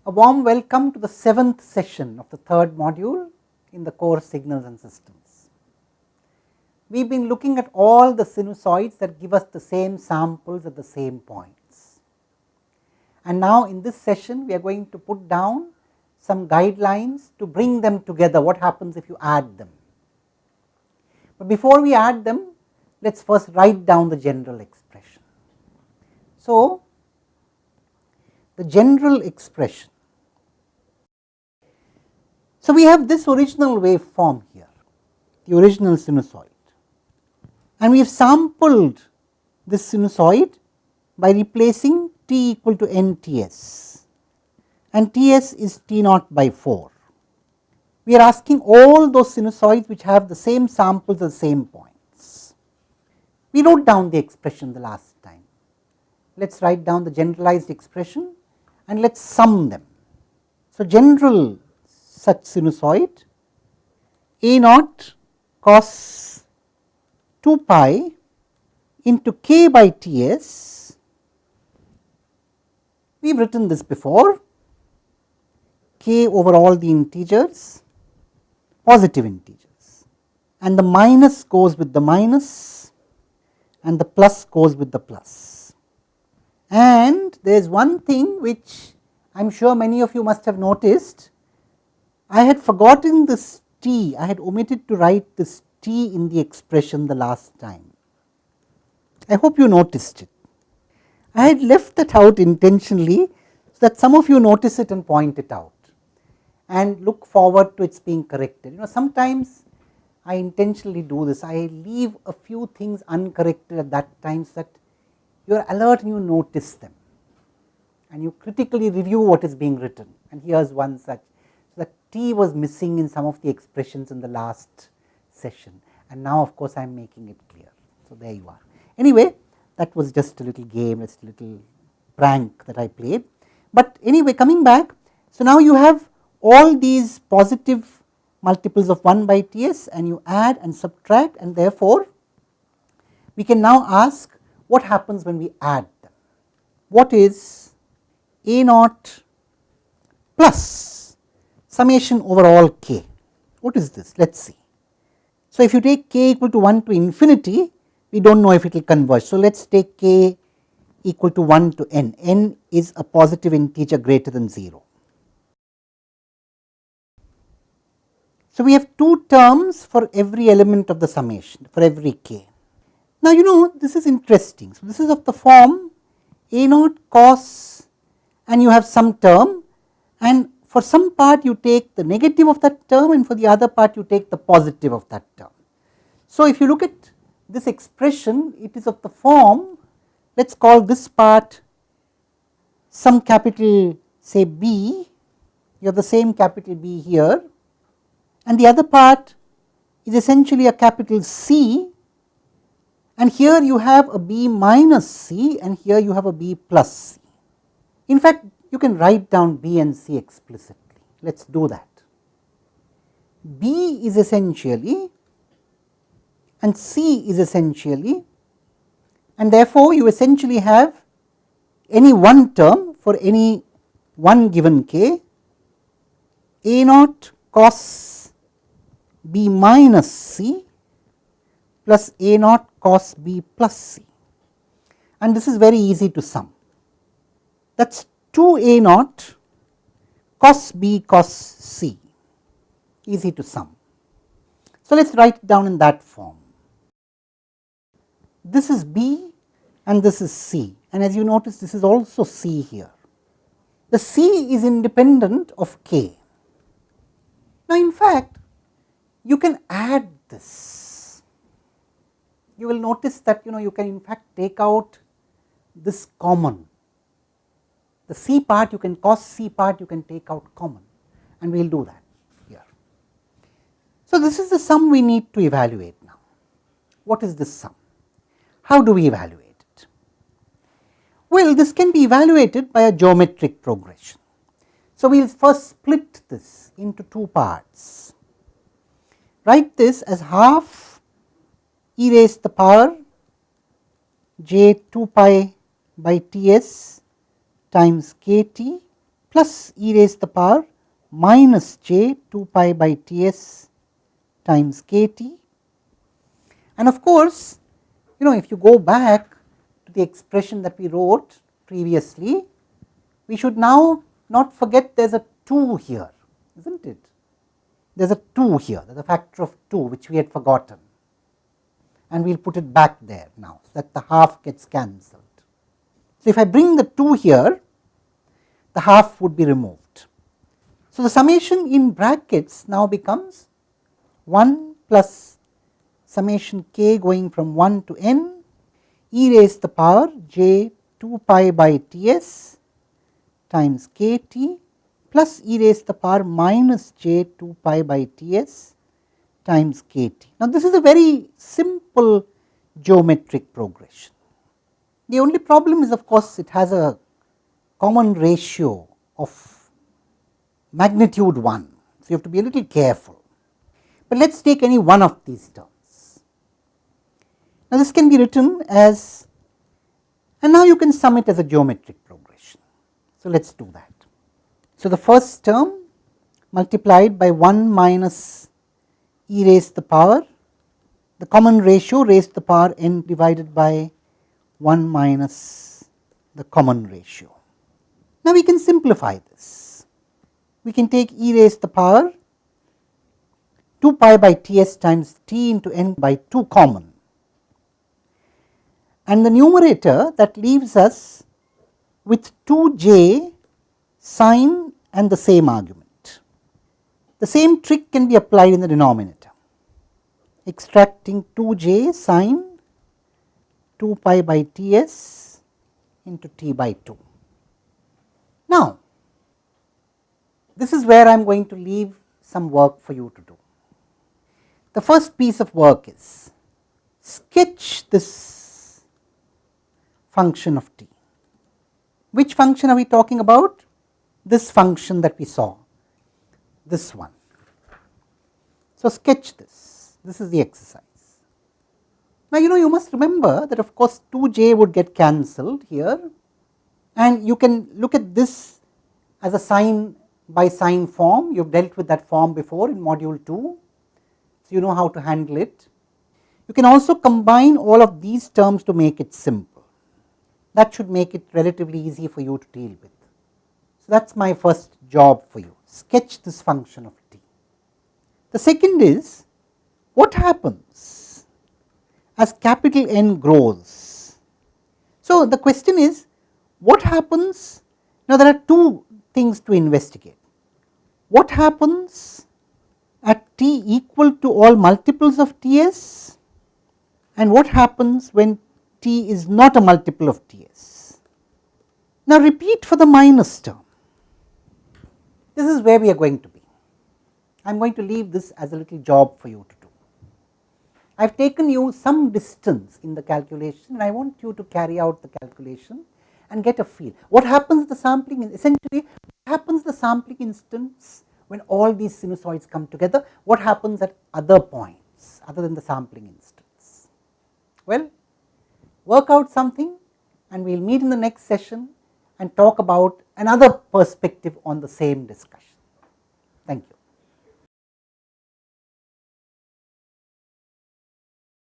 A warm welcome to the 7th session of the 3rd module in the course Signals and Systems. We have been looking at all the sinusoids that give us the same samples at the same points. And now in this session we are going to put down some guidelines to bring them together. What happens if you add them? But before we add them, let us first write down the general expression. So, the general expression. So, we have this original waveform here, the original sinusoid, and we have sampled this sinusoid by replacing t equal to nTs, and Ts is T0 by 4. We are asking all those sinusoids which have the same samples at the same points. We wrote down the expression the last time. Let us write down the generalized expression and let us sum them. So, general such sinusoid A0 cos 2 pi into k by Ts, we have written this before, k over all the integers, positive integers, and the minus goes with the minus and the plus goes with the plus. And there is one thing which I am sure many of you must have noticed. I had forgotten this t, I had omitted to write this t in the expression the last time. I hope you noticed it. I had left that out intentionally so that some of you notice it and point it out and look forward to its being corrected. Sometimes I intentionally do this. I leave a few things uncorrected at that time so that you are alert and you notice them and you critically review what is being written. And here is one such. So, the t was missing in some of the expressions in the last session, and now of course I am making it clear. So, there you are. Anyway, that was just a little game, just a little prank that I played. But anyway, coming back, so now you have all these positive multiples of 1 by Ts and you add and subtract, and therefore we can now ask what happens when we add them. What is A0 plus summation over all k? What is this? Let us see. So, if you take k equal to 1 to infinity, we do not know if it will converge. So, let us take k equal to 1 to n. N is a positive integer greater than 0. So, we have two terms for every element of the summation, for every k. Now, this is interesting. So, this is of the form A0 cos, and you have some term, and for some part you take the negative of that term, and for the other part you take the positive of that term. So, if you look at this expression, it is of the form, let us call this part some capital say B, you have the same capital B here, and the other part is essentially a capital C, and here you have a B minus C and here you have a B plus C. In fact, you can write down B and C explicitly. Let us do that. B is essentially and C is essentially, and therefore you essentially have any one term for any one given k, A0 cos B minus C plus A0 cos B plus C, and this is very easy to sum. That is 2 A0 cos B cos C, easy to sum. So, let us write it down in that form. This is B and this is C, and as you notice this is also C here. The C is independent of k. Now, in fact, you can add this. You will notice that you can in fact take out this common. The C part you can, cos C part you can take out common, and we will do that here. So, this is the sum we need to evaluate now. What is this sum? How do we evaluate it? Well, this can be evaluated by a geometric progression. So, we will first split this into two parts. Write this as half e raised to the power j 2 pi by Ts times kt plus e raised to the power minus j 2 pi by Ts times kt. And of course, if you go back to the expression that we wrote previously, we should now not forget there is a 2 here, is not it? There is a 2 here, there is a factor of 2 which we had forgotten, and we will put it back there now, so that the half gets cancelled. So, if I bring the 2 here, the half would be removed. So, the summation in brackets now becomes 1 plus summation k going from 1 to n e raised to the power j 2 pi by Ts times kt plus e raised to the power minus j 2 pi by Ts times kt. Now, this is a very simple geometric progression. The only problem is, of course, it has a common ratio of magnitude 1. So, you have to be a little careful. But let us take any one of these terms. Now, this can be written as, and now you can sum it as a geometric progression. So, let us do that. So, the first term multiplied by 1 minus e raised to the power, the common ratio raised to the power n divided by 1 minus the common ratio. Now, we can simplify this. We can take e raised to the power 2 pi by Ts times t into n by 2 common, and the numerator that leaves us with 2j sine and the same argument. The same trick can be applied in the denominator, extracting 2j sine 2 pi by Ts into t by 2. Now, this is where I am going to leave some work for you to do. The first piece of work is sketch this function of t. Which function are we talking about? This function that we saw, this one. So, sketch this. This is the exercise. Now, you must remember that of course 2j would get cancelled here, and you can look at this as a sine by sine form. You have dealt with that form before in module 2. So, you know how to handle it. You can also combine all of these terms to make it simple. That should make it relatively easy for you to deal with. So, that is my first job for you, sketch this function of t. The second is, what happens as capital N grows? So, the question is, what happens? Now, there are two things to investigate. What happens at t equal to all multiples of Ts, and what happens when t is not a multiple of Ts? Now, repeat for the minus term. This is where we are going to be. I am going to leave this as a little job for you to do. I have taken you some distance in the calculation, and I want you to carry out the calculation and get a feel. What happens at the sampling, essentially, what happens at the sampling instance when all these sinusoids come together? What happens at other points other than the sampling instance? Well, work out something, and we will meet in the next session and talk about another perspective on the same discussion. Thank you.